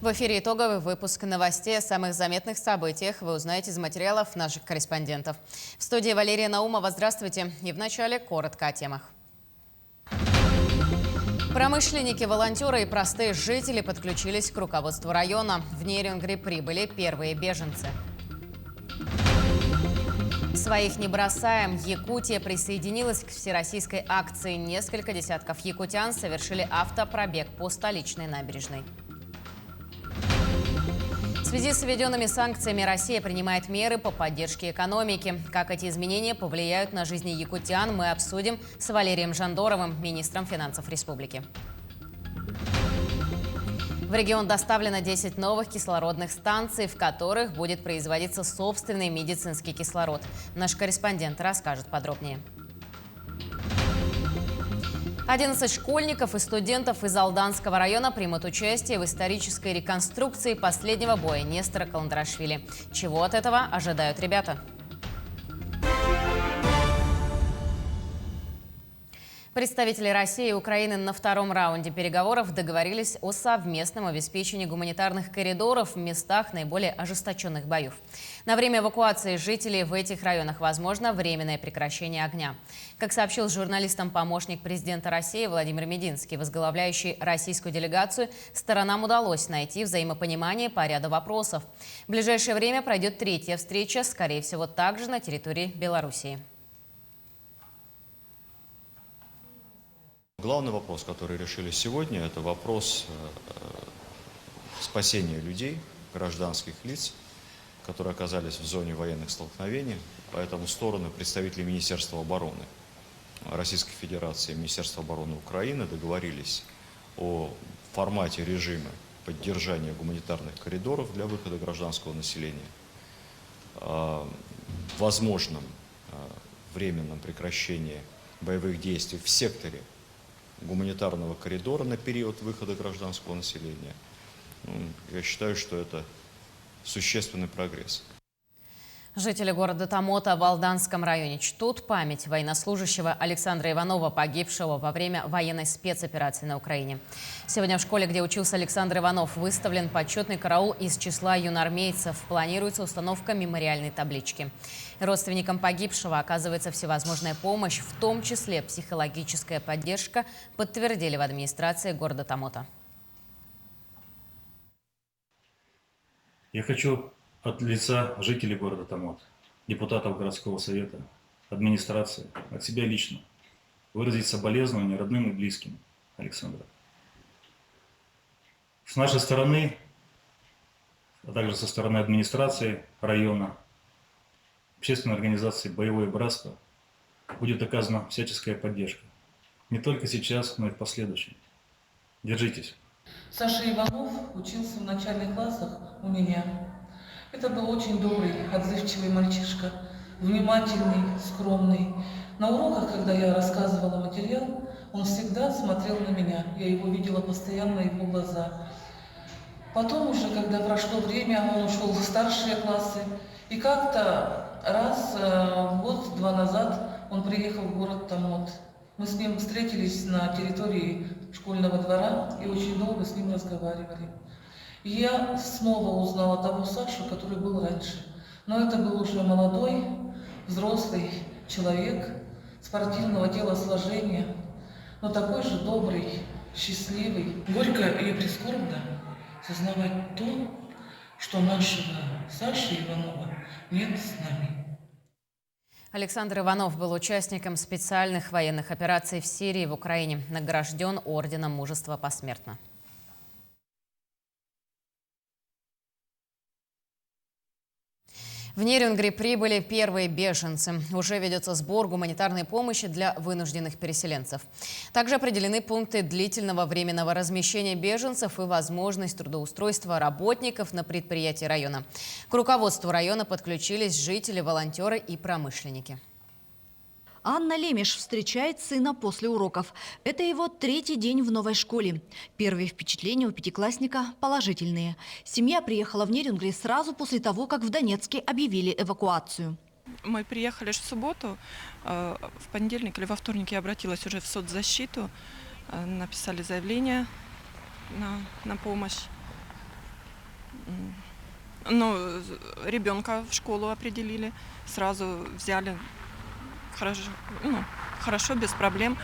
В эфире итоговый выпуск новостей о самых заметных событиях вы узнаете из материалов наших корреспондентов. В студии Валерия Наумова. Здравствуйте. И вначале коротко о темах. Промышленники, волонтеры и простые жители подключились к руководству района. В Нерюнгри прибыли первые беженцы. Своих не бросаем. Якутия присоединилась к всероссийской акции. Несколько десятков якутян совершили автопробег по столичной набережной. В связи с введенными санкциями Россия принимает меры по поддержке экономики. Как эти изменения повлияют на жизни якутян, мы обсудим с Валерием Жандоровым, министром финансов республики. В регион доставлено 10 новых кислородных станций, в которых будет производиться собственный медицинский кислород. Наш корреспондент расскажет подробнее. 11 школьников и студентов из Алданского района примут участие в исторической реконструкции последнего боя Нестора Каландрашвили. Чего от этого ожидают ребята? Представители России и Украины на втором раунде переговоров договорились о совместном обеспечении гуманитарных коридоров в местах наиболее ожесточенных боев. На время эвакуации жителей в этих районах возможно временное прекращение огня. Как сообщил журналистам помощник президента России Владимир Мединский, возглавляющий российскую делегацию, сторонам удалось найти взаимопонимание по ряду вопросов. В ближайшее время пройдет третья встреча, скорее всего, также на территории Белоруссии. Главный вопрос, который решили сегодня, это вопрос спасения людей, гражданских лиц, которые оказались в зоне военных столкновений. Поэтому стороны, представители Министерства обороны Российской Федерации и Министерства обороны Украины договорились о формате режима поддержания гуманитарных коридоров для выхода гражданского населения, возможном временном прекращении боевых действий в секторе гуманитарного коридора на период выхода гражданского населения. Я считаю, что это существенный прогресс. Жители города Томмота в Алданском районе чтут память военнослужащего Александра Иванова, погибшего во время военной спецоперации на Украине. Сегодня в школе, где учился Александр Иванов, выставлен почетный караул из числа юноармейцев. Планируется установка мемориальной таблички. Родственникам погибшего оказывается всевозможная помощь, в том числе психологическая поддержка, подтвердили в администрации города Томмота. Я хочу от лица жителей города Томмот, депутатов городского совета, администрации, от себя лично выразить соболезнования родным и близким Александра. С нашей стороны, а также со стороны администрации района, общественной организации «Боевое братство» будет оказана всяческая поддержка. Не только сейчас, но и в последующем. Держитесь. Саша Иванов учился в начальных классах у меня. Это был очень добрый, отзывчивый мальчишка, внимательный, скромный. На уроках, когда я рассказывала материал, он всегда смотрел на меня. Я его видела постоянно, его глаза. Потом уже, когда прошло время, он ушел в старшие классы. И как-то раз, год-два назад, он приехал в город Томмот. Мы с ним встретились на территории школьного двора и очень долго с ним разговаривали. И я снова узнала того Сашу, который был раньше. Но это был уже молодой, взрослый человек, спортивного телосложения, но такой же добрый, счастливый. Горько и прискорбно сознавать то, что нашего Саши Иванова нет с нами. Александр Иванов был участником специальных военных операций в Сирии и в Украине, награжден орденом Мужества посмертно. В Нерюнгри прибыли первые беженцы. Уже ведется сбор гуманитарной помощи для вынужденных переселенцев. Также определены пункты длительного временного размещения беженцев и возможность трудоустройства работников на предприятии района. К руководству района подключились жители, волонтеры и промышленники. Анна Лемеш встречает сына после уроков. Это его третий день в новой школе. Первые впечатления у пятиклассника положительные. Семья приехала в Нерюнгри сразу после того, как в Донецке объявили эвакуацию. Мы приехали в субботу. В понедельник или во вторник я обратилась уже в соцзащиту. Написали заявление на помощь. Ну, ребенка в школу определили, сразу взяли. Хорошо, хорошо, без проблем.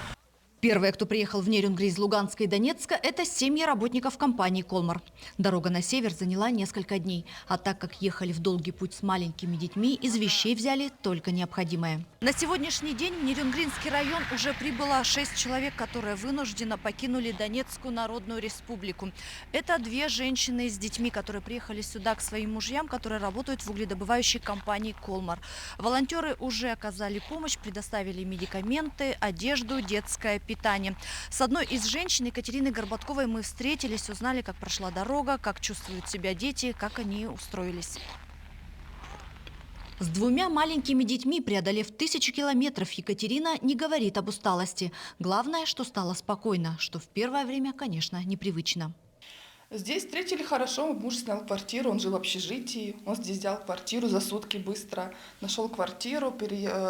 Первые, кто приехал в Нерюнгри из Луганска и Донецка, это семьи работников компании «Колмар». Дорога на север заняла несколько дней. А так как ехали в долгий путь с маленькими детьми, из вещей взяли только необходимое. На сегодняшний день в Нерюнгринский район уже прибыло 6 человек, которые вынужденно покинули Донецкую Народную Республику. Это 2 женщины с детьми, которые приехали сюда к своим мужьям, которые работают в угледобывающей компании «Колмар». Волонтеры уже оказали помощь, предоставили медикаменты, одежду, детское питание. С одной из женщин, Екатериной Горбатковой, мы встретились, узнали, как прошла дорога, как чувствуют себя дети, как они устроились. С 2 маленькими детьми, преодолев 1000 километров, Екатерина не говорит об усталости. Главное, что стало спокойно, что в первое время, конечно, непривычно. Здесь встретили хорошо, муж снял квартиру, он жил в общежитии, он здесь взял квартиру за сутки быстро, нашел квартиру,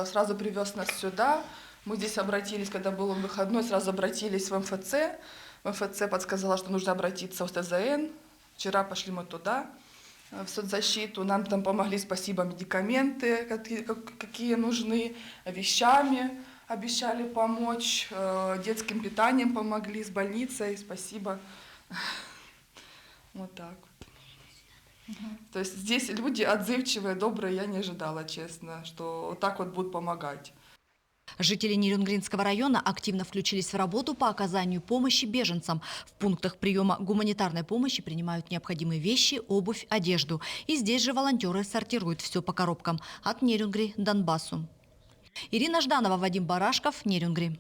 сразу привез нас сюда. Мы здесь обратились, когда был выходной, сразу обратились в МФЦ. В МФЦ подсказала, что нужно обратиться в СТЗН. Вчера пошли мы туда, в соцзащиту. Нам там помогли, спасибо, медикаменты, какие нужны, вещами обещали помочь, детским питанием помогли, с больницей, спасибо. Вот так вот. То есть здесь люди отзывчивые, добрые, я не ожидала, честно, что вот так вот будут помогать. Жители Нерюнгринского района активно включились в работу по оказанию помощи беженцам. В пунктах приема гуманитарной помощи принимают необходимые вещи, обувь, одежду. И здесь же волонтеры сортируют все по коробкам. От Нерюнгри к Донбассу. Ирина Жданова, Вадим Барашков, Нерюнгри.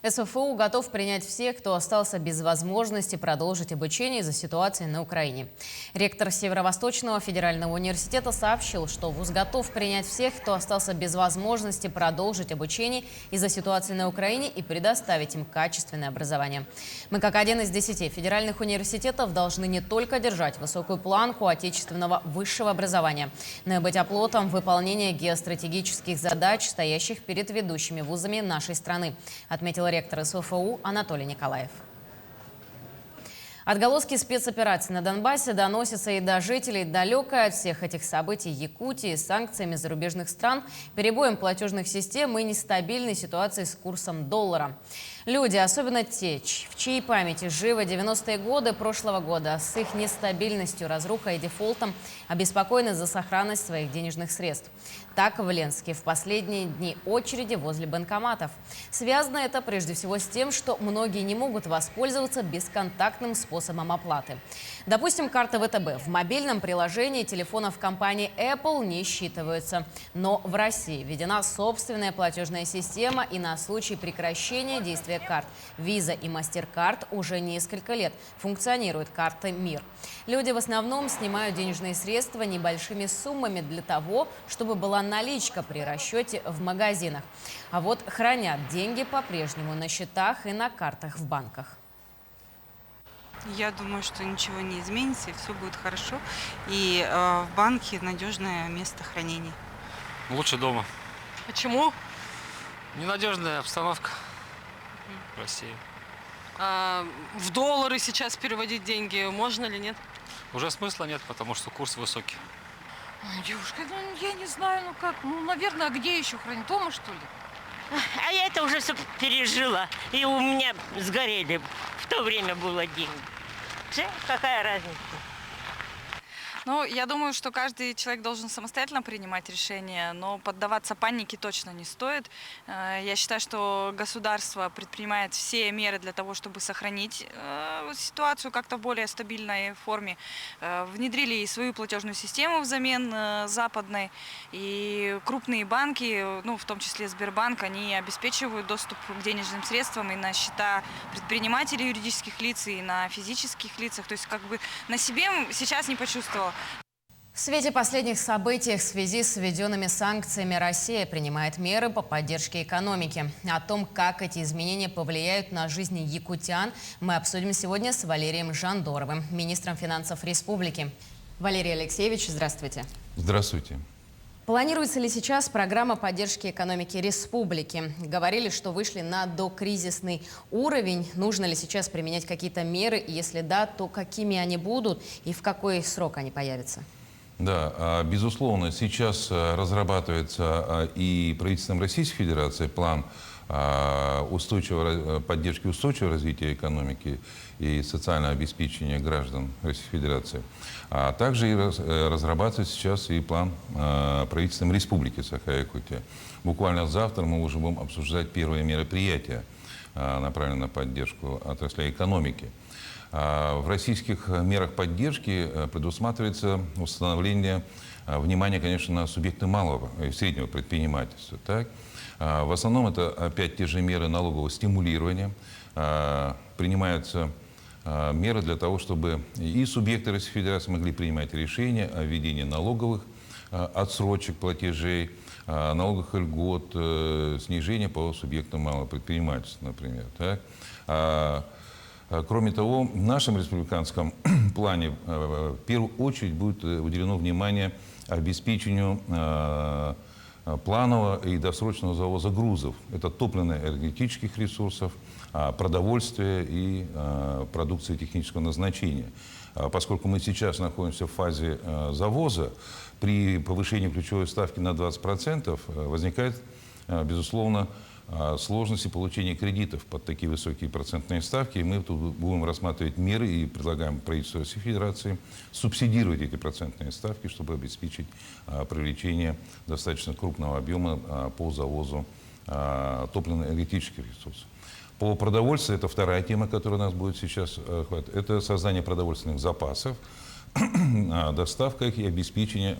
СФУ готов принять всех, кто остался без возможности продолжить обучение из-за ситуации на Украине. Ректор Северо-Восточного федерального университета сообщил, что вуз готов принять всех, кто остался без возможности продолжить обучение из-за ситуации на Украине и предоставить им качественное образование. Мы, как один из 10 федеральных университетов, должны не только держать высокую планку отечественного высшего образования, но и быть оплотом выполнения геостратегических задач, стоящих перед ведущими вузами нашей страны, отметил ректор СФУ Анатолий Николаев. Отголоски спецоперации на Донбассе доносятся и до жителей далекой от всех этих событий Якутии, санкциями зарубежных стран, перебоем платежных систем и нестабильной ситуацией с курсом доллара. Люди, особенно те, в чьей памяти живы 90-е годы прошлого года, с их нестабильностью, разрухой и дефолтом, обеспокоены за сохранность своих денежных средств. Так в Ленске в последние дни очереди возле банкоматов. Связано это прежде всего с тем, что многие не могут воспользоваться бесконтактным способом оплаты. Допустим, карта ВТБ в мобильном приложении телефонов компании Apple не считываются. Но в России введена собственная платежная система, и на случай прекращения действия карт Visa и MasterCard уже несколько лет функционирует карта МИР. Люди в основном снимают денежные средства небольшими суммами для того, чтобы была наличка при расчете в магазинах. А вот хранят деньги по-прежнему на счетах и на картах в банках. Я думаю, что ничего не изменится, и все будет хорошо. И в банке надежное место хранения. Лучше дома. Почему? Ненадежная обстановка в России. В доллары сейчас переводить деньги можно или нет? Уже смысла нет, потому что курс высокий. Девушка, я не знаю, как. Наверное, где еще хранить? Дома, что ли? А я это уже все пережила. И у меня сгорели. В то время было деньги. Какая разница? Ну, я думаю, что каждый человек должен самостоятельно принимать решения, но поддаваться панике точно не стоит. Я считаю, что государство предпринимает все меры для того, чтобы сохранить ситуацию как-то в более стабильной форме. Внедрили и свою платежную систему взамен западной, и крупные банки, ну, в том числе Сбербанк, они обеспечивают доступ к денежным средствам и на счета предпринимателей юридических лиц, и на физических лицах. То есть как бы на себе сейчас не почувствовала. В свете последних событий в связи с введенными санкциями Россия принимает меры по поддержке экономики. О том, как эти изменения повлияют на жизнь якутян, мы обсудим сегодня с Валерием Жандоровым, министром финансов республики. Валерий Алексеевич, здравствуйте. Здравствуйте. Планируется ли сейчас программа поддержки экономики республики? Говорили, что вышли на докризисный уровень. Нужно ли сейчас применять какие-то меры? И если да, то какими они будут и в какой срок они появятся? Да, безусловно, сейчас разрабатывается и правительством Российской Федерации план поддержки устойчивого развития экономики и социального обеспечения граждан Российской Федерации. А также разрабатывается сейчас и план правительством Республики Саха-Якутия. Буквально завтра мы уже будем обсуждать первые мероприятия, направленные на поддержку отраслей экономики. В российских мерах поддержки предусматривается установление внимания, конечно, на субъекты малого и среднего предпринимательства. Так? В основном это опять те же меры налогового стимулирования. Принимаются меры для того, чтобы и субъекты Российской Федерации могли принимать решения о введении налоговых отсрочек платежей, налоговых льгот, снижения по субъектам малого предпринимательства, например. Так? Кроме того, в нашем республиканском плане в первую очередь будет уделено внимание обеспечению планового и досрочного завоза грузов. Это топливно-энергетических ресурсов, продовольствия и продукции технического назначения. Поскольку мы сейчас находимся в фазе завоза, при повышении ключевой ставки на 20% возникает, безусловно, сложности получения кредитов под такие высокие процентные ставки. И мы тут будем рассматривать меры и предлагаем правительству Российской Федерации субсидировать эти процентные ставки, чтобы обеспечить привлечение достаточно крупного объема по завозу топливно-энергетических ресурсов. По продовольствию, это вторая тема, которая у нас будет сейчас хватать. Это создание продовольственных запасов, доставка их и обеспечение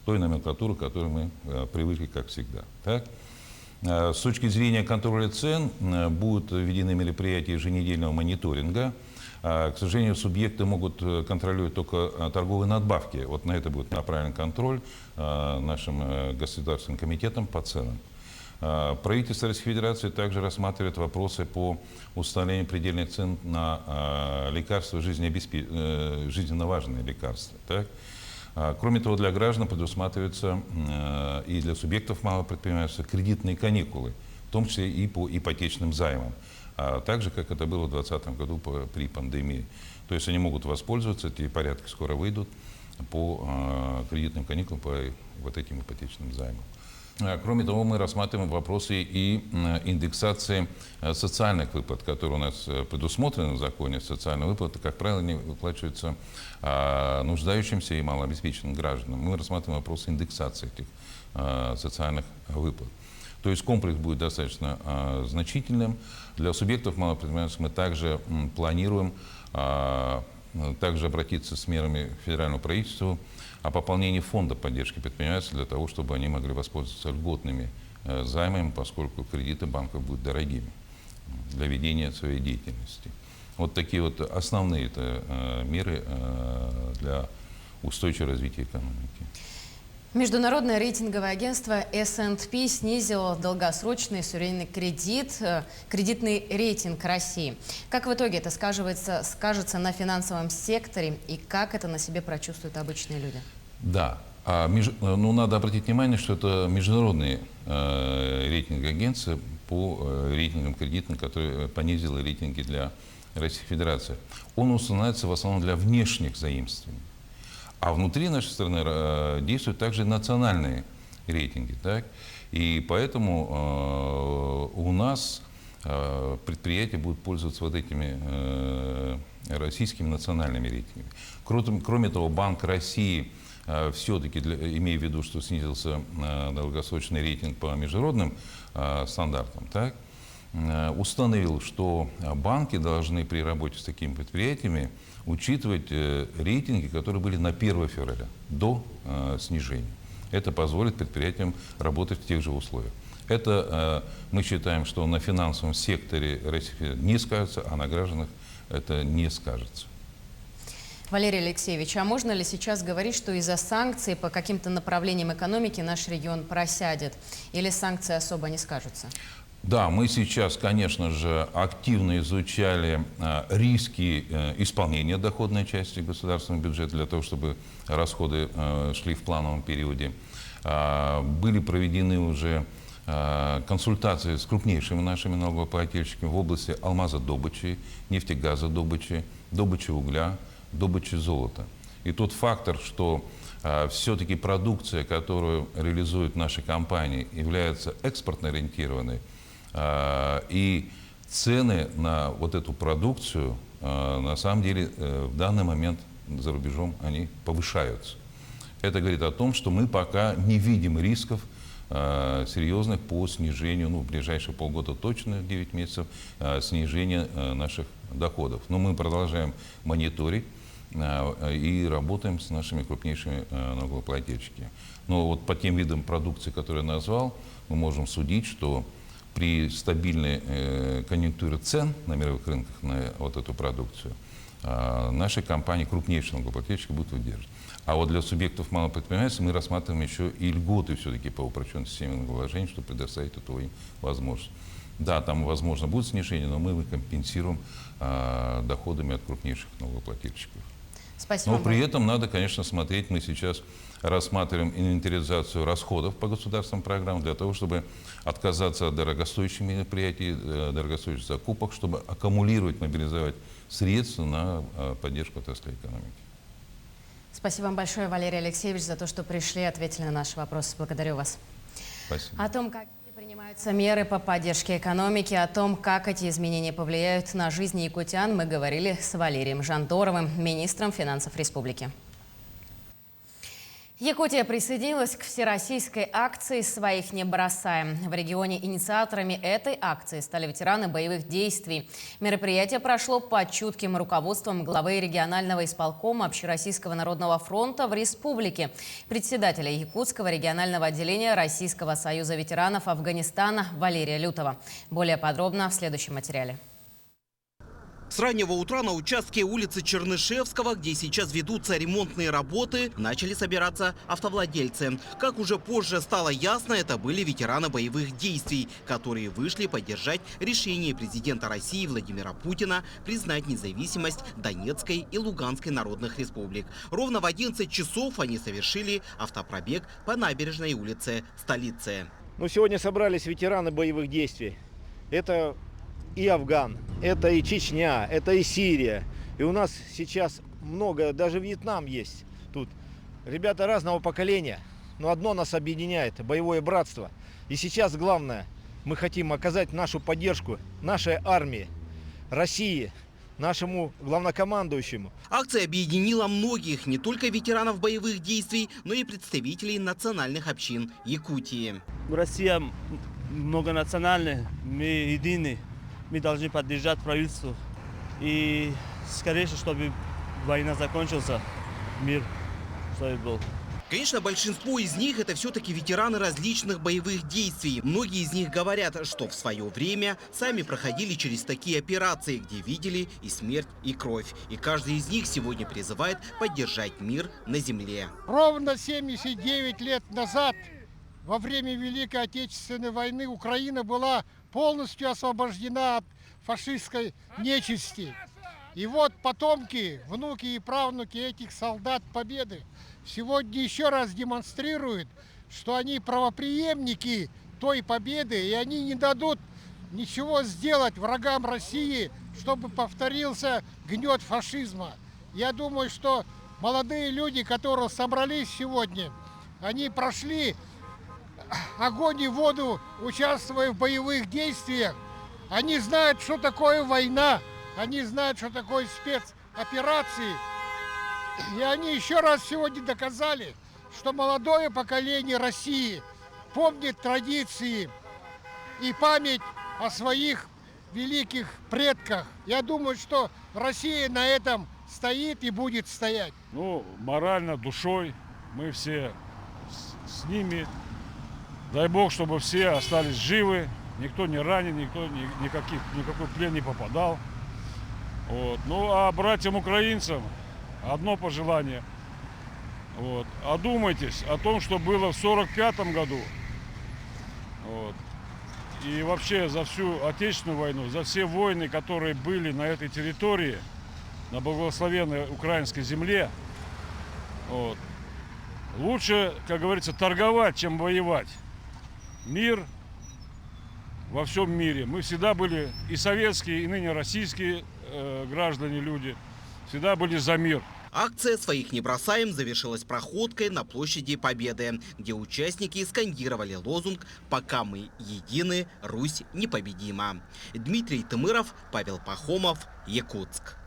той номенклатуры, к которой мы привыкли, как всегда. Так? С точки зрения контроля цен будут введены мероприятия еженедельного мониторинга. К сожалению, субъекты могут контролировать только торговые надбавки. Вот на это будет направлен контроль нашим государственным комитетом по ценам. Правительство Российской Федерации также рассматривает вопросы по установлению предельных цен на лекарства, жизненно важные лекарства. Так? Кроме того, для граждан предусматриваются и для субъектов малого предпринимательства кредитные каникулы, в том числе и по ипотечным займам, так же, как это было в 2020 году при пандемии. То есть они могут воспользоваться, эти порядки скоро выйдут по кредитным каникулам, по вот этим ипотечным займам. Кроме того, мы рассматриваем вопросы и индексации социальных выплат, которые у нас предусмотрены в законе. Социальные выплаты, как правило, не выплачиваются нуждающимся и малообеспеченным гражданам. Мы рассматриваем вопросы индексации этих социальных выплат. То есть комплекс будет достаточно значительным. Для субъектов малого предпринимательства мы также планируем обратиться с мерами к федеральному правительству о пополнении фонда поддержки предпринимательства для того, чтобы они могли воспользоваться льготными займами, поскольку кредиты банков будут дорогими для ведения своей деятельности. Вот такие вот основные меры для устойчивого развития экономики. Международное рейтинговое агентство S&P снизило долгосрочный суверенный кредитный рейтинг России. Как в итоге это скажется на финансовом секторе и как это на себе прочувствуют обычные люди? Да, надо обратить внимание, что это международные рейтинговые агентства по рейтингам кредитным, которые понизили рейтинги для Российской Федерации. Он устанавливается в основном для внешних заимствований. А внутри нашей страны действуют также национальные рейтинги. Так? И поэтому у нас предприятия будут пользоваться вот этими российскими национальными рейтингами. Кроме того, Банк России все-таки, имея в виду, что снизился долгосрочный рейтинг по международным стандартам, так, установил, что банки должны при работе с такими предприятиями учитывать рейтинги, которые были на 1 февраля, до снижения. Это позволит предприятиям работать в тех же условиях. Это мы считаем, что на финансовом секторе России не скажется, а на гражданах это не скажется. Валерий Алексеевич, а можно ли сейчас говорить, что из-за санкций по каким-то направлениям экономики наш регион просядет? Или санкции особо не скажутся? Да, мы сейчас, конечно же, активно изучали риски исполнения доходной части государственного бюджета для того, чтобы расходы шли в плановом периоде. Были проведены уже консультации с крупнейшими нашими налогоплательщиками в области алмазодобычи, нефтегазодобычи, добычи угля, добычи золота. И тот фактор, что все-таки продукция, которую реализуют наши компании, является экспортно ориентированной, и цены на вот эту продукцию на самом деле в данный момент за рубежом они повышаются. Это говорит о том, что мы пока не видим рисков серьезных по снижению, в ближайшие полгода точно, 9 месяцев, снижения наших доходов. Но мы продолжаем мониторить и работаем с нашими крупнейшими налогоплательщиками. Но вот по тем видам продукции, которые я назвал, мы можем судить, что при стабильной конъюнктуре цен на мировых рынках на вот эту продукцию наши компании, крупнейшие налогоплательщики, будут выдерживать. А вот для субъектов малого предпринимательства мы рассматриваем еще и льготы все-таки по упрощенной системе налогообложения, чтобы предоставить эту им возможность. Да, там, возможно, будет снижение, но мы компенсируем доходами от крупнейших налогоплательщиков. Спасибо. Но при этом надо, конечно, смотреть, мы сейчас рассматриваем инвентаризацию расходов по государственным программам для того, чтобы отказаться от дорогостоящих мероприятий, дорогостоящих закупок, чтобы аккумулировать, мобилизовать средства на поддержку отрасли экономики. Спасибо вам большое, Валерий Алексеевич, за то, что пришли и ответили на наши вопросы. Благодарю вас. Спасибо. О том, как принимаются меры по поддержке экономики, о том, как эти изменения повлияют на жизнь якутян, мы говорили с Валерием Жандоровым, министром финансов республики. Якутия присоединилась к всероссийской акции «Своих не бросаем». В регионе инициаторами этой акции стали ветераны боевых действий. Мероприятие прошло под чутким руководством главы регионального исполкома Общероссийского народного фронта в республике, председателя Якутского регионального отделения Российского союза ветеранов Афганистана Валерия Лютова. Более подробно в следующем материале. С раннего утра на участке улицы Чернышевского, где сейчас ведутся ремонтные работы, начали собираться автовладельцы. Как уже позже стало ясно, это были ветераны боевых действий, которые вышли поддержать решение президента России Владимира Путина признать независимость Донецкой и Луганской народных республик. Ровно в 11 часов они совершили автопробег по набережной улице столицы. Сегодня собрались ветераны боевых действий. Это и Афган, это и Чечня, это и Сирия. И у нас сейчас много, даже Вьетнам есть тут. Ребята разного поколения, но одно нас объединяет – боевое братство. И сейчас главное, мы хотим оказать нашу поддержку нашей армии, России, нашему главнокомандующему. Акция объединила многих, не только ветеранов боевых действий, но и представителей национальных общин Якутии. Россия многонациональная, мы едины. Мы должны поддержать правительство и скорее, чтобы война закончилась, мир, чтобы был. Конечно, большинство из них – это все-таки ветераны различных боевых действий. Многие из них говорят, что в свое время сами проходили через такие операции, где видели и смерть, и кровь. И каждый из них сегодня призывает поддержать мир на земле. Ровно 79 лет назад, во время Великой Отечественной войны, Украина была полностью освобождена от фашистской нечисти. И вот потомки, внуки и правнуки этих солдат Победы сегодня еще раз демонстрируют, что они правопреемники той победы, и они не дадут ничего сделать врагам России, чтобы повторился гнет фашизма. Я думаю, что молодые люди, которые собрались сегодня, они прошли огонь и воду, участвуя в боевых действиях. Они знают, что такое война, они знают, что такое спецоперации. И они еще раз сегодня доказали, что молодое поколение России помнит традиции и память о своих великих предках. Я думаю, что Россия на этом стоит и будет стоять. Морально, душой мы все с ними. Дай Бог, чтобы все остались живы, никто не ранен, никто никакой плен не попадал. А братьям-украинцам одно пожелание. Одумайтесь о том, что было в 1945 году. И вообще за всю Отечественную войну, за все войны, которые были на этой территории, на благословенной украинской земле. Лучше, как говорится, торговать, чем воевать. Мир во всем мире. Мы всегда были, и советские, и ныне российские граждане, люди, всегда были за мир. Акция «Своих не бросаем» завершилась проходкой на площади Победы, где участники скандировали лозунг «Пока мы едины, Русь непобедима». Дмитрий Тымыров, Павел Пахомов, Якутск.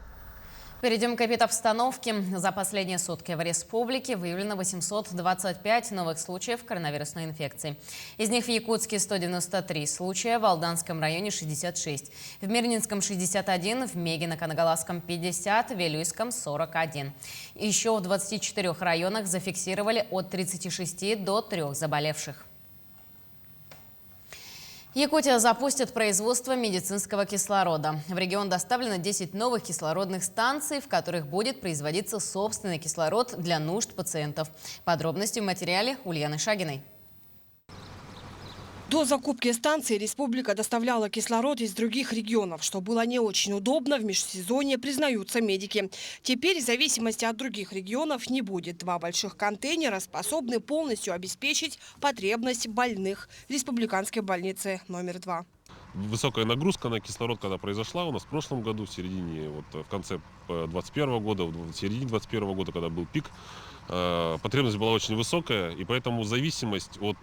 Перейдем к эпидобстановке. За последние сутки в республике выявлено 825 новых случаев коронавирусной инфекции. Из них в Якутске 193 случая, в Алданском районе 66, в Мирнинском 61, в Мегино-Канагаласском 50, в Вилюйском 41. Еще в 24 районах зафиксировали от 36 до 3 заболевших. Якутия запустит производство медицинского кислорода. В регион доставлено 10 новых кислородных станций, в которых будет производиться собственный кислород для нужд пациентов. Подробности в материале Ульяны Шагиной. До закупки станции республика доставляла кислород из других регионов, что было не очень удобно в межсезонье, признаются медики. Теперь зависимости от других регионов не будет. 2 больших контейнера способны полностью обеспечить потребность больных республиканской больницы номер 2. Высокая нагрузка на кислород, когда произошла у нас в прошлом году, в середине, в конце 2021 года, в середине 2021 года, когда был пик, потребность была очень высокая, и поэтому зависимость от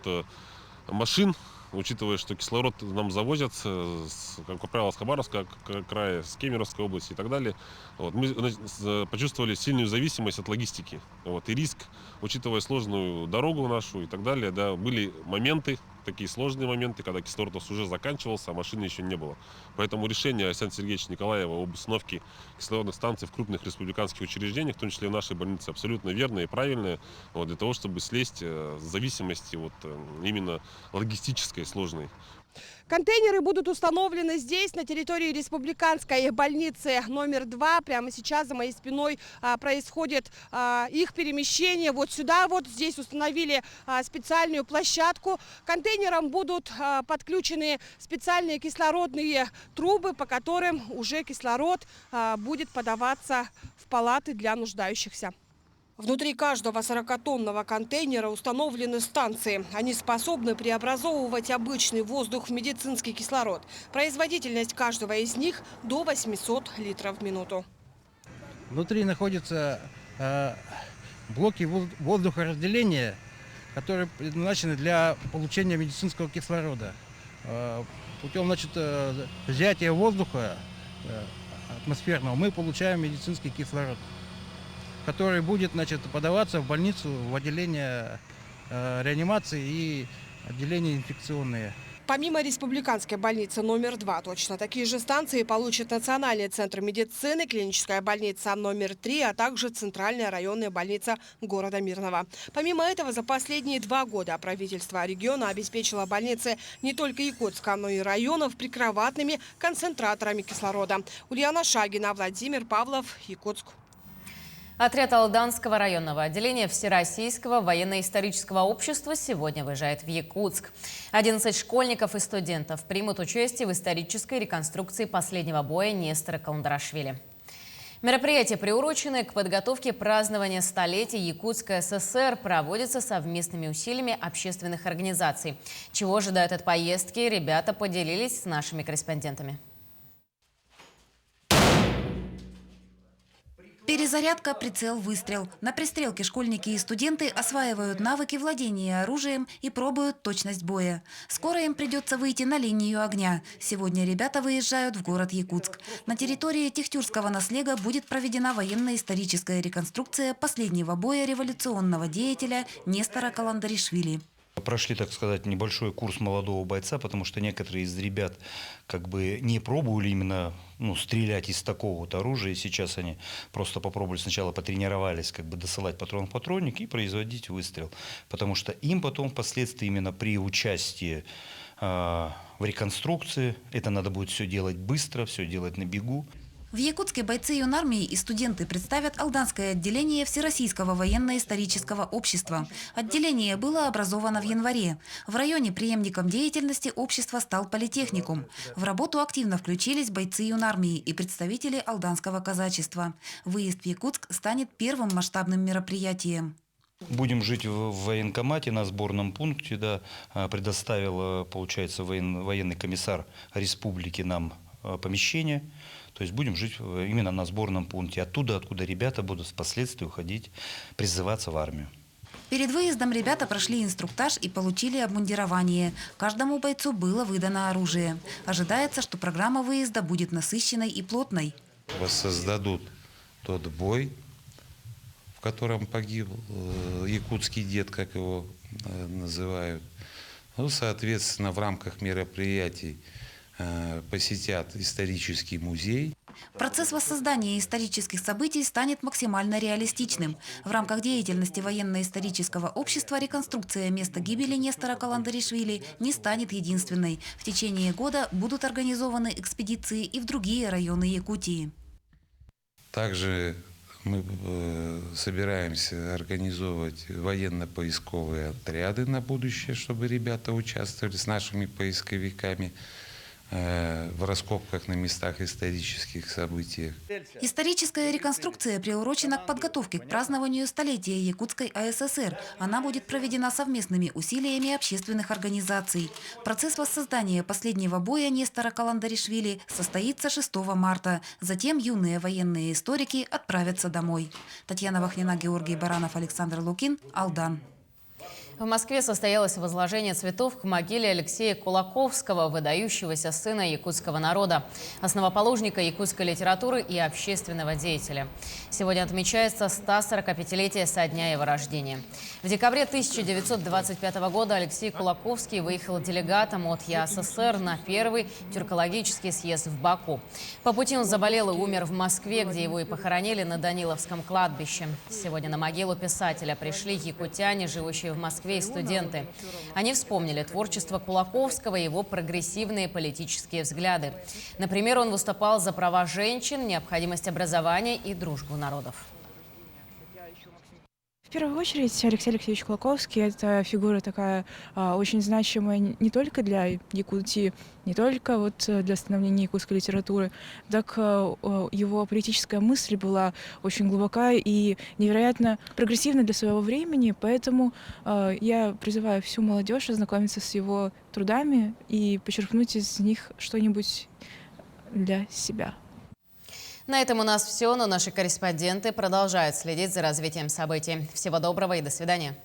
машин, учитывая, что кислород нам завозят, как правило, с Хабаровска края, с Кемеровской области и так далее, мы почувствовали сильную зависимость от логистики. И риск, учитывая сложную дорогу нашу и так далее, были моменты, такие сложные моменты, когда кислород уже заканчивался, а машины еще не было. Поэтому решение Александра Сергеевича Николаева об установке кислородных станций в крупных республиканских учреждениях, в том числе в нашей больнице, абсолютно верное и правильное, для того, чтобы слезть с зависимости именно логистической сложной. Контейнеры будут установлены здесь, на территории республиканской больницы номер 2. Прямо сейчас за моей спиной происходит их перемещение. Вот сюда, здесь установили специальную площадку. К контейнерам будут подключены специальные кислородные трубы, по которым уже кислород будет подаваться в палаты для нуждающихся. Внутри каждого 40-тонного контейнера установлены станции. Они способны преобразовывать обычный воздух в медицинский кислород. Производительность каждого из них до 800 литров в минуту. Внутри находятся блоки воздухоразделения, которые предназначены для получения медицинского кислорода. Путем взятия воздуха атмосферного мы получаем медицинский кислород, который будет подаваться в больницу, в отделение реанимации и отделение инфекционные. Помимо республиканской больницы номер 2, точно такие же станции получат Национальный центр медицины, клиническая больница номер 3, а также Центральная районная больница города Мирного. Помимо этого, за последние 2 года правительство региона обеспечило больницы не только Якутска, но и районов прикроватными концентраторами кислорода. Ульяна Шагина, Владимир Павлов, Якутск. Отряд Алданского районного отделения Всероссийского военно-исторического общества сегодня выезжает в Якутск. 11 школьников и студентов примут участие в исторической реконструкции последнего боя Нестора Каландарашвили. Мероприятие, приуроченное к подготовке празднования столетия Якутской ССР, проводится совместными усилиями общественных организаций. Чего ожидают от поездки, ребята поделились с нашими корреспондентами. Перезарядка, прицел, выстрел. На пристрелке школьники и студенты осваивают навыки владения оружием и пробуют точность боя. Скоро им придется выйти на линию огня. Сегодня ребята выезжают в город Якутск. На территории Техтюрского наслега будет проведена военно-историческая реконструкция последнего боя революционного деятеля Нестора Каландарашвили. Прошли, так сказать, небольшой курс молодого бойца, потому что некоторые из ребят не пробовали именно стрелять из такого оружия. И сейчас они просто попробовали, сначала потренировались досылать патрон в патронник и производить выстрел. Потому что им потом впоследствии именно при участии в реконструкции это надо будет все делать быстро, все делать на бегу. В Якутске бойцы юнармии и студенты представят Алданское отделение Всероссийского военно-исторического общества. Отделение было образовано в январе. В районе преемником деятельности общества стал политехникум. В работу активно включились бойцы юнармии и представители алданского казачества. Выезд в Якутск станет первым масштабным мероприятием. Будем жить в военкомате на сборном пункте. Да, предоставил, получается, военный комиссар республики нам помещение. То есть будем жить именно на сборном пункте. Оттуда, откуда ребята будут впоследствии уходить, призываться в армию. Перед выездом ребята прошли инструктаж и получили обмундирование. Каждому бойцу было выдано оружие. Ожидается, что программа выезда будет насыщенной и плотной. Воссоздадут тот бой, в котором погиб якутский дед, как его называют. Ну, соответственно, в рамках мероприятий посетят исторический музей. Процесс воссоздания исторических событий станет максимально реалистичным. В рамках деятельности военно-исторического общества реконструкция места гибели Нестора Каландаришвили не станет единственной. В течение года будут организованы экспедиции и в другие районы Якутии. Также мы собираемся организовывать военно-поисковые отряды на будущее, чтобы ребята участвовали с нашими поисковиками в раскопках на местах исторических событий. Историческая реконструкция приурочена к подготовке к празднованию столетия Якутской АССР. Она будет проведена совместными усилиями общественных организаций. Процесс воссоздания последнего боя Нестора Каландаришвили состоится 6 марта. Затем юные военные историки отправятся домой. Татьяна Вахнина, Георгий Баранов, Александр Лукин, Алдан. В Москве состоялось возложение цветов к могиле Алексея Кулаковского, выдающегося сына якутского народа, основоположника якутской литературы и общественного деятеля. Сегодня отмечается 145-летие со дня его рождения. В декабре 1925 года Алексей Кулаковский выехал делегатом от ЯССР на первый тюркологический съезд в Баку. По пути он заболел и умер в Москве, где его и похоронили на Даниловском кладбище. Сегодня на могилу писателя пришли якутяне, живущие в Москве, и студенты. Они вспомнили творчество Кулаковского и его прогрессивные политические взгляды. Например, он выступал за права женщин, необходимость образования и дружбу народов. В первую очередь Алексей Алексеевич Кулаковский – это фигура такая очень значимая не только для Якутии, не только вот для становления якутской литературы, так его политическая мысль была очень глубока и невероятно прогрессивна для своего времени, поэтому я призываю всю молодежь ознакомиться с его трудами и почерпнуть из них что-нибудь для себя. На этом у нас все, но наши корреспонденты продолжают следить за развитием событий. Всего доброго и до свидания.